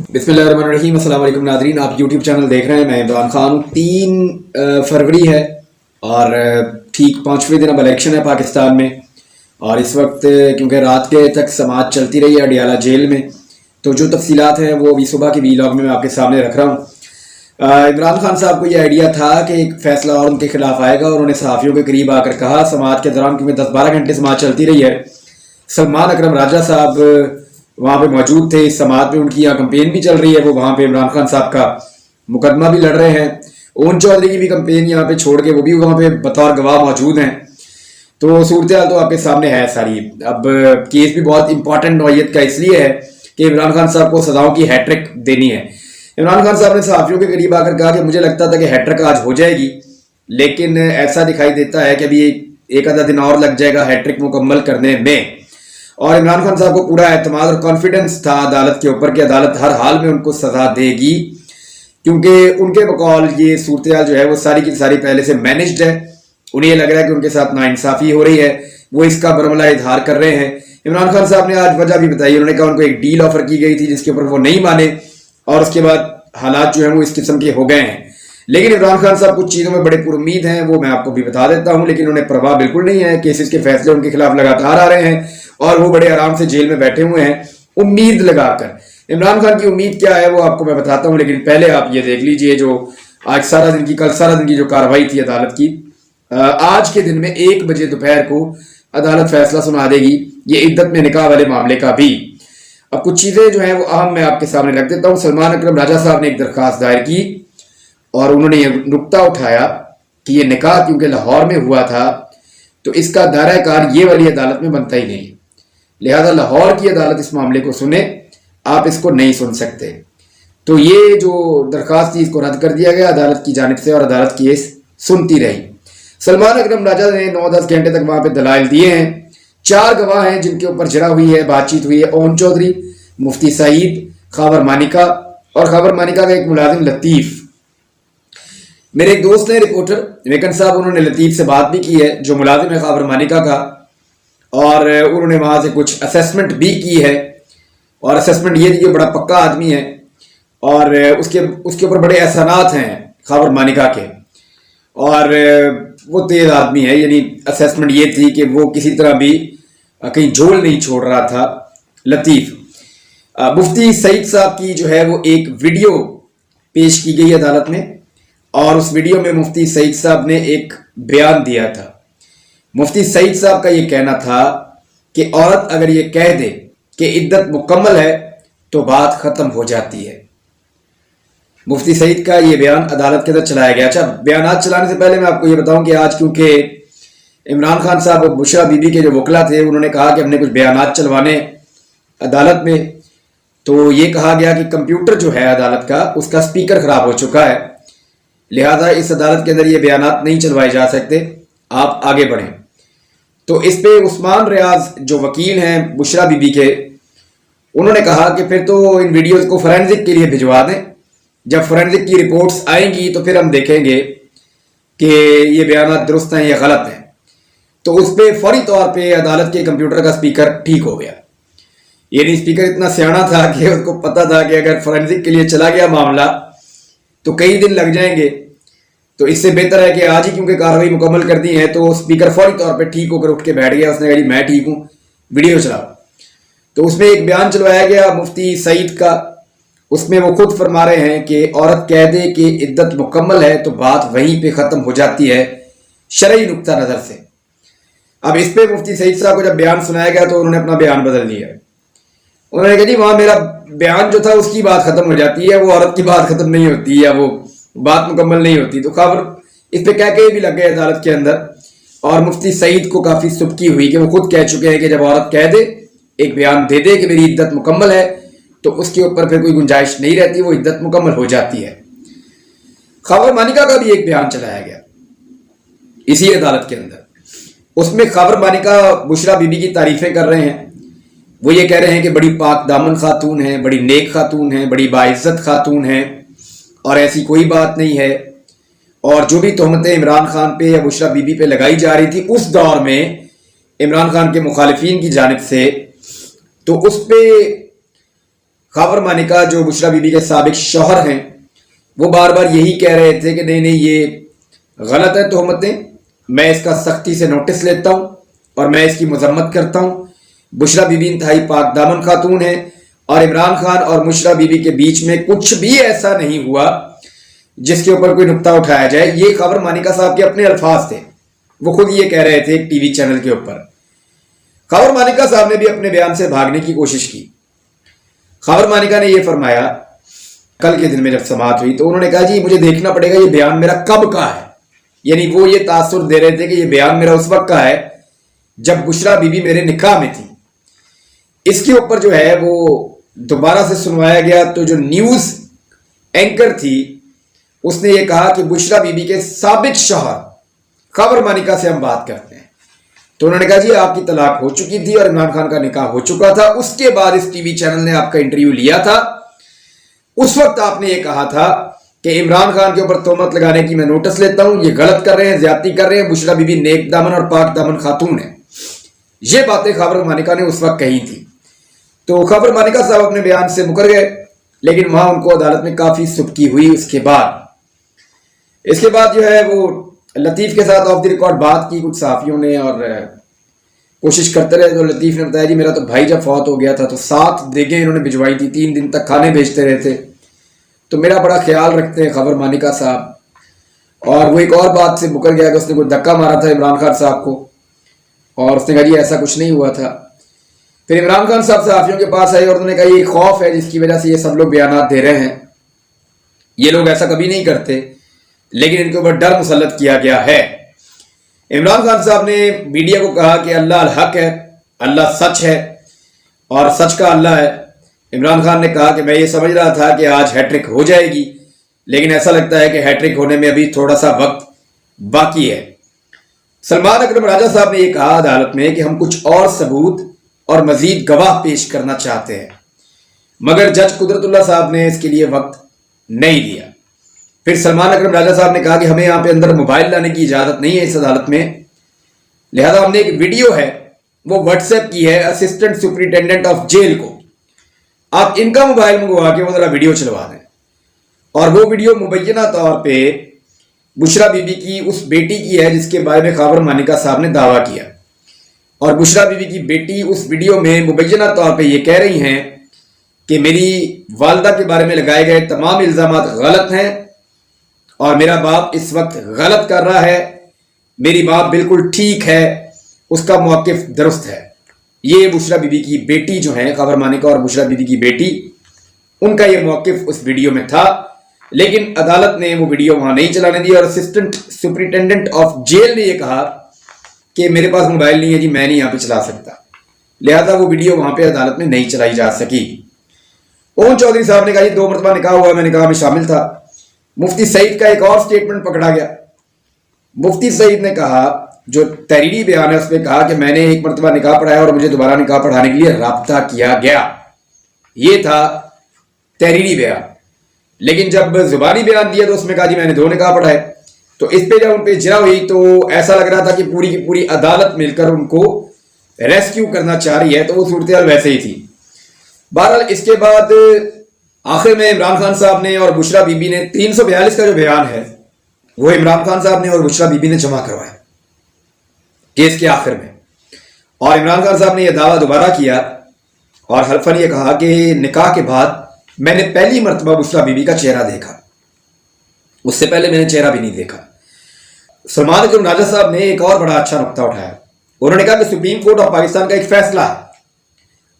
बिस्मिल्लाहिर्रहमानिर्रहीम। अस्सलाम वालेकुम नाज़रीन, आप यूट्यूब चैनल देख रहे हैं। मैं इमरान खान हूँ। 3 फरवरी है और ठीक 5वें दिन अब इलेक्शन है पाकिस्तान में। और इस वक्त क्योंकि रात के तक समाअत चलती रही है अडियाला जेल में, तो जो तफसीलात हैं वो अभी सुबह की वीलॉग में मैं आपके सामने रख रहा हूँ। इमरान खान साहब को ये आइडिया था कि एक फ़ैसला और उनके खिलाफ आएगा और उन्होंने सहाफ़ियों के करीब आकर कहा, समाअत के दौरान क्योंकि 10-12 घंटे समाअत चलती रही है, सलमान अकरम राजा साहब वहाँ पे मौजूद थे। इस समाअत में उनकी यहाँ कंपेन भी चल रही है, वो वहाँ पे इमरान खान साहब का मुकदमा भी लड़ रहे हैं। ओन चौधरी की भी कंपेन यहाँ पे छोड़ के वो भी वहाँ पे बतौर गवाह मौजूद हैं। तो सूरत हाल तो आपके सामने है सारी। अब केस भी बहुत इंपॉर्टेंट नौयत का इसलिए है कि इमरान खान साहब को सजाओं की हैट्रिक देनी है। इमरान खान साहब ने सहाफ़ियों के करीब आकर कहा कि मुझे लगता था कि हैट्रिक आज हो जाएगी, लेकिन ऐसा दिखाई देता है कि अभी एक आधा दिन और लग जाएगा हैट्रिक मुकम्मल करने में। और इमरान खान साहब को पूरा एतमाद और कॉन्फिडेंस था अदालत के ऊपर कि अदालत हर हाल में उनको सजा देगी, क्योंकि उनके बकौल ये सूरत हाल जो है वो सारी की सारी पहले से मैनेज्ड है। उन्हें लग रहा है कि उनके साथ नाइंसाफ़ी हो रही है, वो इसका बरमला इजहार कर रहे हैं। इमरान खान साहब ने आज वजह भी बताई। उन्होंने कहा उनको एक डील ऑफर की गई थी जिसके ऊपर वो नहीं माने और उसके बाद हालात जो है वो इस किस्म के हो गए हैं। लेकिन इमरान खान साहब कुछ चीज़ों में बड़े पुरुम्मीद हैं, वो मैं आपको भी बता देता हूँ। लेकिन उन्हें परवाह बिल्कुल नहीं है। केसेस के फैसले उनके खिलाफ लगातार आ रहे हैं और वो बड़े आराम से जेल में बैठे हुए हैं उम्मीद लगाकर। इमरान खान की उम्मीद क्या है वो आपको मैं बताता हूँ, लेकिन पहले आप ये देख लीजिए जो आज कल सारा दिन की जो कार्रवाई थी अदालत की। आज के दिन में 1 बजे दोपहर को अदालत फैसला सुना देगी ये इद्दत में निकाह वाले मामले का भी। अब कुछ चीज़ें जो हैं वो अहम मैं आपके सामने रख देता हूँ। सलमान अकरम राजा साहब ने एक दरख्वास्त दायर की और उन्होंने ये नुक्ता उठाया कि ये निकाह क्योंकि लाहौर में हुआ था तो इसका दायरा कार ये वाली अदालत में बनता ही नहीं, लिहाजा लाहौर की अदालत इस मामले को सुने, आप इसको नहीं सुन सकते। तो ये जो दरख्वास्त थी इसको रद्द कर दिया गया अदालत की जानिब से और अदालत केस सुनती रही। सलमान अकरम राजा ने 9-10 घंटे तक वहाँ पे दलाइल दिए हैं। 4 गवाह हैं जिनके ऊपर जरा हुई है, बातचीत हुई है। ओन चौधरी, मुफ्ती सईद, खबर मानिका और खबर मानिका का एक मुलाजिम लतीफ़। मेरे एक दोस्त हैं रिपोर्टर वेकन साहब, उन्होंने लतीफ़ से बात भी की है जो मुलाजिम है खबर मानिका का, और उन्होंने वहाँ से कुछ असेसमेंट भी की है। और असेसमेंट ये थी कि बड़ा पक्का आदमी है और उसके ऊपर बड़े एहसानात हैं खबर मानिका के, और वो तेज़ आदमी है। यानी असेसमेंट ये थी कि वो किसी तरह भी कहीं झोल नहीं छोड़ रहा था लतीफ़। मुफ्ती सईद साहब की जो है वो एक वीडियो पेश की गई अदालत में और उस वीडियो में मुफ्ती सईद साहब ने एक बयान दिया था। मुफ्ती सईद साहब का ये कहना था कि औरत अगर ये कह दे कि इद्दत मुकम्मल है तो बात ख़त्म हो जाती है। मुफ्ती सईद का ये बयान अदालत के अंदर चलाया गया। अच्छा, बयान चलाने से पहले मैं आपको ये बताऊं कि आज क्योंकि इमरान खान साहब और बुशरा बीबी के जो वकला थे उन्होंने कहा कि हमने कुछ बयान चलवाने अदालत में, तो ये कहा गया कि कंप्यूटर जो है अदालत का उसका स्पीकर ख़राब हो चुका है, लिहाजा इस अदालत के अंदर ये बयान नहीं चलवाए जा सकते, आप आगे बढ़ें। तो इस पे उस्मान रियाज जो वकील हैं बुशरा बीबी के, उन्होंने कहा कि फिर तो इन वीडियोस को फोरेंसिक के लिए भिजवा दें, जब फोरेंसिक की रिपोर्ट्स आएंगी तो फिर हम देखेंगे कि ये बयान दुरुस्त हैं या गलत हैं। तो उस पर फौरी तौर पे अदालत के कंप्यूटर का स्पीकर ठीक हो गया। यानी स्पीकर इतना सियाना था कि उसको पता था कि अगर फोरेंसिक के लिए चला गया मामला तो कई दिन लग जाएंगे, तो इससे बेहतर है कि आज ही क्योंकि कार्रवाई मुकम्मल कर दी है तो स्पीकर फौरी तौर पे ठीक होकर उठ के बैठ गया। उसने कहा मैं ठीक हूँ, वीडियो चलाओ। तो उसमें एक बयान चलवाया गया मुफ्ती सईद का। उसमें वो खुद फरमा रहे हैं कि औरत कह दे कि इद्दत मुकम्मल है तो बात वहीं पे ख़त्म हो जाती है शरई नुक्ता नज़र से। अब इस पे मुफ्ती सईद साहब को जब बयान सुनाया गया तो उन्होंने अपना बयान बदल दिया। उन्होंने कहा जी वहाँ मेरा बयान जो था उसकी बात ख़त्म हो जाती है, वो औरत की बात ख़त्म नहीं होती या वो बात मुकम्मल नहीं होती। तो खबर इस पे कह के भी लग गए अदालत के अंदर और मुफ्ती सईद को काफ़ी सुबकी हुई कि वो खुद कह चुके हैं कि जब औरत कह दे, एक बयान दे दे कि मेरी इद्दत मुकम्मल है तो उसके ऊपर फिर कोई गुंजाइश नहीं रहती, वो इद्दत मुकम्मल हो जाती है। खबर मानिका का भी एक बयान चलाया गया इसी अदालत के अंदर। उसमें खबर मानिका बुशरा बीबी की तारीफें कर रहे हैं। वो ये कह रहे हैं कि बड़ी पाक दामन खातून है, बड़ी नेक खातून है, बड़ी बाइज्जत खातून है और ऐसी कोई बात नहीं है। और जो भी तोहमतें इमरान खान पे या बुशरा बीबी पे लगाई जा रही थी उस दौर में इमरान खान के मुखालिफिन की जानिब से, तो उस पे خاور مانیکا جو بشرا بی بی کے سابق شوہر ہیں وہ بار بار یہی کہہ رہے تھے کہ نہیں یہ غلط ہے تہمتیں، میں اس کا سختی سے نوٹس لیتا ہوں اور میں اس کی مذمت کرتا ہوں. بشرا بی بی انتہائی پاک دامن خاتون ہے اور عمران خان اور بشرا بی بی کے بیچ میں کچھ بھی ایسا نہیں ہوا جس کے اوپر کوئی نقطہ اٹھایا جائے. یہ خاور مانیکا صاحب کے اپنے الفاظ تھے، وہ خود یہ کہہ رہے تھے ایک ٹی وی چینل کے اوپر. خاور مانیکا صاحب نے بھی اپنے بیان سے بھاگنے کی کوشش کی. خاور مانیکا نے یہ فرمایا کل کے دن میں جب سماعت ہوئی تو انہوں نے کہا جی مجھے دیکھنا پڑے گا یہ بیان میرا کب کا ہے. یعنی وہ یہ تاثر دے رہے تھے کہ یہ بیان میرا اس وقت کا ہے جب بشرا بی بی میرے نکاح میں تھی. اس کے اوپر جو ہے وہ دوبارہ سے سنوایا گیا تو جو نیوز اینکر تھی اس نے یہ کہا کہ بشرا بی بی کے سابق شوہر خاور مانیکا سے ہم بات کرتے ہیں. تو انہوں نے کہا جی آپ کی طلاق ہو چکی تھی اور عمران خان کا نکاح ہو چکا تھا. اس کے بعد اس ٹی وی چینل نے آپ کا انٹرویو لیا تھا. اس وقت آپ نے یہ کہا تھا کہ عمران خان کے اوپر تہمت لگانے کی میں نوٹس لیتا ہوں، یہ غلط کر رہے ہیں، زیادتی کر رہے ہیں، بشرا بی بی نیک دامن اور پاک دامن خاتون ہے. یہ باتیں خاور مانیکا نے اس وقت کہی تھی. تو خاور مانیکا صاحب اپنے بیان سے مکر گئے، لیکن وہاں ان کو عدالت میں کافی سبکی ہوئی. اس کے بعد جو ہے وہ لطیف کے ساتھ آف دی ریکارڈ بات کی کچھ صحافیوں نے اور کوشش کرتے رہے. تو لطیف نے بتایا جی میرا تو بھائی جب فوت ہو گیا تھا تو 7 دیگیں انہوں نے بھجوائی تھی، 3 دن تک کھانے بھیجتے رہے تھے. تو میرا بڑا خیال رکھتے ہیں خاور مانیکا صاحب. اور وہ ایک اور بات سے مکر گیا کہ اس نے کوئی دھکا مارا تھا عمران خان صاحب کو اور اس نے کہا جی ایسا کچھ نہیں ہوا تھا. پھر عمران خان صاحب صحافیوں کے پاس آئے اور انہوں نے کہا یہ خوف ہے جس کی وجہ سے یہ سب لوگ بیانات دے رہے ہیں. یہ لوگ ایسا کبھی نہیں کرتے لیکن ان کے اوپر ڈر مسلط کیا گیا ہے. عمران خان صاحب نے میڈیا کو کہا کہ اللہ الحق ہے، اللہ سچ ہے اور سچ کا اللہ ہے. عمران خان نے کہا کہ میں یہ سمجھ رہا تھا کہ آج ہیٹرک ہو جائے گی لیکن ایسا لگتا ہے کہ ہیٹرک ہونے میں ابھی تھوڑا سا وقت باقی ہے. سلمان اکرم راجہ صاحب نے یہ کہا عدالت میں کہ ہم کچھ اور ثبوت اور مزید گواہ پیش کرنا چاہتے ہیں مگر جج قدرت اللہ صاحب نے اس کے لیے وقت نہیں دیا. پھر سلمان اکرم راجہ صاحب نے کہا کہ ہمیں یہاں پہ اندر موبائل لانے کی اجازت نہیں ہے اس عدالت میں، لہذا ہم نے ایک ویڈیو ہے وہ واٹس ایپ کی ہے اسسٹنٹ سپرنٹینڈنٹ آف جیل کو، آپ ان کا موبائل منگوا کے وہ ذرا ویڈیو چلوا دیں. اور وہ ویڈیو مبینہ طور پہ بشرا بی بی کی اس بیٹی کی ہے جس کے بارے میں خاور مانیکا صاحب نے دعویٰ کیا. اور بشرا بی بی کی بیٹی اس ویڈیو میں مبینہ طور پہ یہ کہہ رہی ہیں کہ میری والدہ کے بارے میں لگائے گئے تمام الزامات غلط ہیں اور میرا باپ اس وقت غلط کر رہا ہے، میری ماں بالکل ٹھیک ہے، اس کا موقف درست ہے. یہ بشرا بی بی کی بیٹی جو ہیں خاور مانیکا اور بشرا بی بی کی بیٹی، ان کا یہ موقف اس ویڈیو میں تھا. لیکن عدالت نے وہ ویڈیو وہاں نہیں چلانے دی اور اسسٹنٹ سپرنٹینڈنٹ آف جیل نے یہ کہا کہ میرے پاس موبائل نہیں ہے جی، میں نہیں یہاں پہ چلا سکتا، لہذا وہ ویڈیو وہاں پہ عدالت میں نہیں چلائی جا سکی. اوم چودھری صاحب نے کہا جی 2 مرتبہ نکاح ہوا، میں نکاح میں شامل تھا. مفتی سعید کا ایک اور سٹیٹمنٹ پکڑا گیا. مفتی سعید نے کہا جو تحریری بیان ہے اس میں کہا کہ میں نے 1 مرتبہ نکاح پڑھایا اور مجھے دوبارہ نکاح پڑھانے کے لیے رابطہ کیا گیا. یہ تھا تحریری بیان. لیکن جب زبانی بیان دیا تو اس میں کہا جی میں نے 2 نکاح پڑھائے. تو اس پہ جب ان پہ اجرا ہوئی تو ایسا لگ رہا تھا کہ پوری کی پوری عدالت مل کر ان کو ریسکیو کرنا چاہ رہی ہے، تو وہ صورتحال ویسے ہی تھی. بہرحال اس کے بعد آخر میں عمران خان صاحب نے اور بشرا بی بی نے 342 کا جو بیان ہے وہ عمران خان صاحب نے اور بشرا بی بی نے جمع کروایا کیس کے آخر میں. اور عمران خان صاحب نے یہ دعویٰ دوبارہ کیا اور حلفاً یہ کہا کہ نکاح کے بعد میں نے پہلی مرتبہ بشرا بی بی کا چہرہ دیکھا، اس سے پہلے میں نے چہرہ بھی نہیں دیکھا. سلمان اکرم راجہ صاحب نے ایک اور بڑا اچھا نقطہ اٹھایا. انہوں نے کہا کہ سپریم کورٹ آف پاکستان کا ایک فیصلہ ہے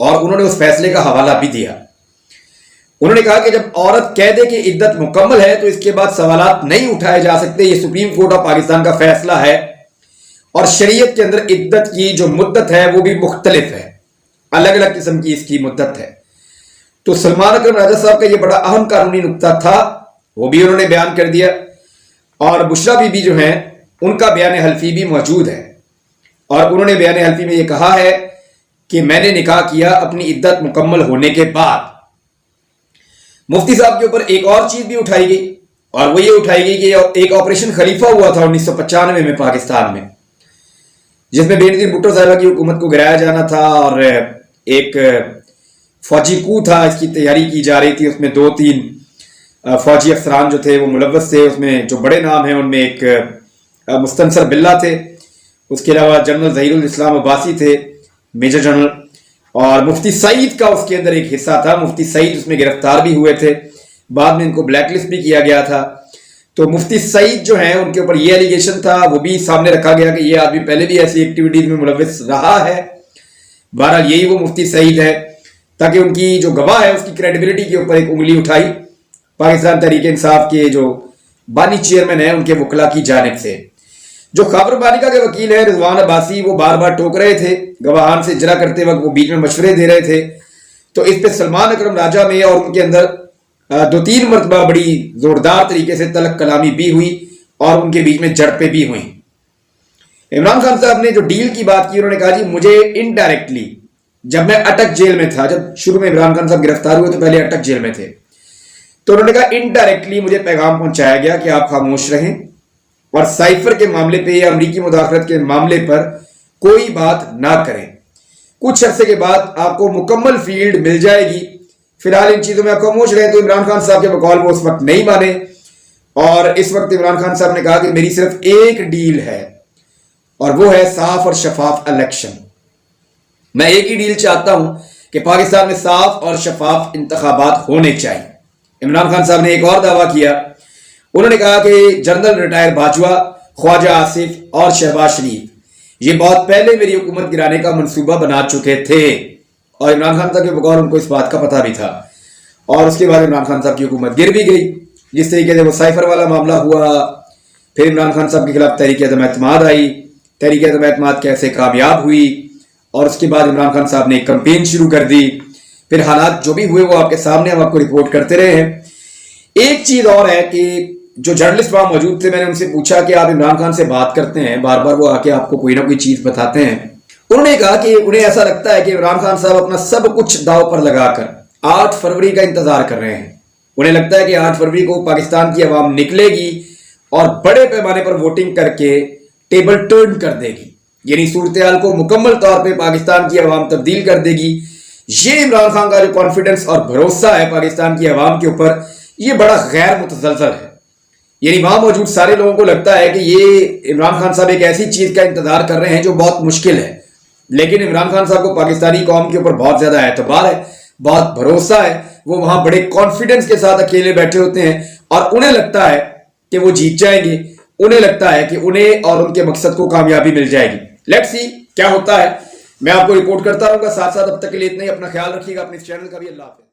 اور انہوں نے اس فیصلے کا حوالہ بھی دیا. انہوں نے کہا کہ جب عورت کہہ دے کہ عدت مکمل ہے تو اس کے بعد سوالات نہیں اٹھائے جا سکتے. یہ سپریم کورٹ آف پاکستان کا فیصلہ ہے اور شریعت کے اندر عدت کی جو مدت ہے وہ بھی مختلف ہے، الگ الگ قسم کی اس کی مدت ہے. تو سلمان اکرم راجہ صاحب کا یہ بڑا اہم قانونی نقطہ تھا، وہ بھی انہوں نے بیان کر دیا. اور بشرا بی بی جو ہیں ان کا بیان حلفی بھی موجود ہے اور انہوں نے بیان حلفی میں یہ کہا ہے کہ میں نے نکاح کیا اپنی عدت مکمل ہونے کے بعد. مفتی صاحب کے اوپر ایک اور چیز بھی اٹھائی گئی اور وہ یہ اٹھائی گئی کہ ایک آپریشن خلیفہ ہوا تھا 1995 میں پاکستان میں، جس میں بے نظیر بھٹو صاحبہ کی حکومت کو گرایا جانا تھا اور ایک फौजी कू था, इसकी तैयारी की जा रही थी। उसमें 2-3 फौजी अफसरान जो थे वो मुलव्वस थे। उसमें जो बड़े नाम हैं उनमें एक मुस्तनसर बिल्ला थे, उसके अलावा जनरल ज़हीरुल इस्लाम अब्बासी थे, मेजर जनरल, और मुफ्ती सईद का उसके अंदर एक हिस्सा था। मुफ्ती सईद उसमें गिरफ्तार भी हुए थे, बाद में इनको ब्लैकलिस्ट भी किया गया था। तो मुफ्ती सईद जो है उनके ऊपर ये एलिगेशन था, वो भी सामने रखा गया कि ये आदमी पहले भी ऐसी एक्टिविटीज में मुलव्विस रहा है। बहरहाल यही वो मुफ्ती सईद है, ताकि उनकी जो गवाह है उसकी क्रेडिबिलिटी के ऊपर एक उंगली उठाई पाकिस्तान तहरीक इंसाफ के जो बानी चेयरमैन है उनके वकला की जानिब से। जो खबर बालिका के वकील है रिजवान अब्बासी, वो बार बार टोक रहे थे गवाहान से इजरा करते वक्त, वो बीच में मशवरे दे रहे थे। तो इस पे सलमान अकरम राजा में और उनके अंदर 2-3 मरतबा बड़ी जोरदार तरीके से तलक कलामी भी हुई और उनके बीच में झड़पें भी हुई। इमरान खान साहब ने जो डील की बात की, उन्होंने कहा जी मुझे इनडायरेक्टली, जब मैं अटक जेल में था, जब शुरू में इमरान खान साहब गिरफ्तार हुए तो पहले अटक जेल में थे, तो उन्होंने कहा इनडायरेक्टली मुझे पैगाम पहुंचाया गया कि आप खामोश रहें और साइफर के मामले पे या अमरीकी मुदाखलत के मामले पर कोई बात ना करें। कुछ अरसे के बाद आपको मुकम्मल फील्ड मिल जाएगी, फिलहाल इन चीजों में आप खामोश रहें। तो इमरान खान साहब के बकौल वो उस वक्त नहीं माने और इस वक्त इमरान खान साहब ने कहा कि मेरी सिर्फ एक डील है और वो है साफ और शफाफ इलेक्शन। मैं एक ही डील चाहता हूं कि पाकिस्तान में साफ और शफाफ इंतखाबात होने चाहिए। इमरान खान साहब ने एक और दावा किया, उन्होंने कहा कि जनरल रिटायर बाजवा, ख्वाजा आसिफ और शहबाज शरीफ ये बहुत पहले मेरी हुकूमत गिराने का मंसूबा बना चुके थे, और इमरान खान साहब के बगौर उनको इस बात का पता भी था। और उसके बाद इमरान खान साहब की हुकूमत गिर भी गई। जिस तरीके से वो साइफर वाला मामला हुआ, फिर इमरान खान साहब के खिलाफ तहरीक अदम एतमाद आई, तहरीक अदम एतमाद कैसे कामयाब हुई, और उसके बाद इमरान खान साहब ने एक कैंपेन शुरू कर दी। फिर हालात जो भी हुए वो आपके सामने, हम आपको रिपोर्ट करते रहे हैं। एक चीज और है कि जो जर्नलिस्ट वहां मौजूद थे, मैंने उनसे पूछा कि आप इमरान खान से बात करते हैं, बार बार वो आके आपको कोई ना कोई चीज बताते हैं। उन्होंने कहा कि उन्हें ऐसा लगता है कि इमरान खान साहब अपना सब कुछ दांव पर लगाकर 8 फरवरी का इंतजार कर रहे हैं। उन्हें लगता है कि 8 फरवरी को पाकिस्तान की आवाम निकलेगी और बड़े पैमाने पर वोटिंग करके टेबल टर्न कर देगी, यानी सूरत हाल को मुकम्मल तौर पर पाकिस्तान की आवाम तब्दील कर देगी। ये इमरान खान का जो कॉन्फिडेंस और भरोसा है पाकिस्तान की आवाम के ऊपर, ये बड़ा गैर मुतसलसल है। यानी वहां मौजूद सारे लोगों को लगता है कि ये इमरान खान साहब एक ऐसी चीज का इंतजार कर रहे हैं जो बहुत मुश्किल है, लेकिन इमरान खान साहब को पाकिस्तानी कौम के ऊपर बहुत ज्यादा एतबार है, बहुत भरोसा है। वो वहां बड़े कॉन्फिडेंस के साथ अकेले बैठे होते हैं और उन्हें लगता है कि वो जीत जाएंगे, उन्हें लगता है कि उन्हें और उनके मकसद को कामयाबी मिल जाएगी। लेट्स सी क्या होता है, मैं आपको रिपोर्ट करता रहूंगा साथ साथ। अब तक के लिए इतना ही, अपना ख्याल रखिएगा, अपने इस चैनल का भी। अल्लाह हाफिज़।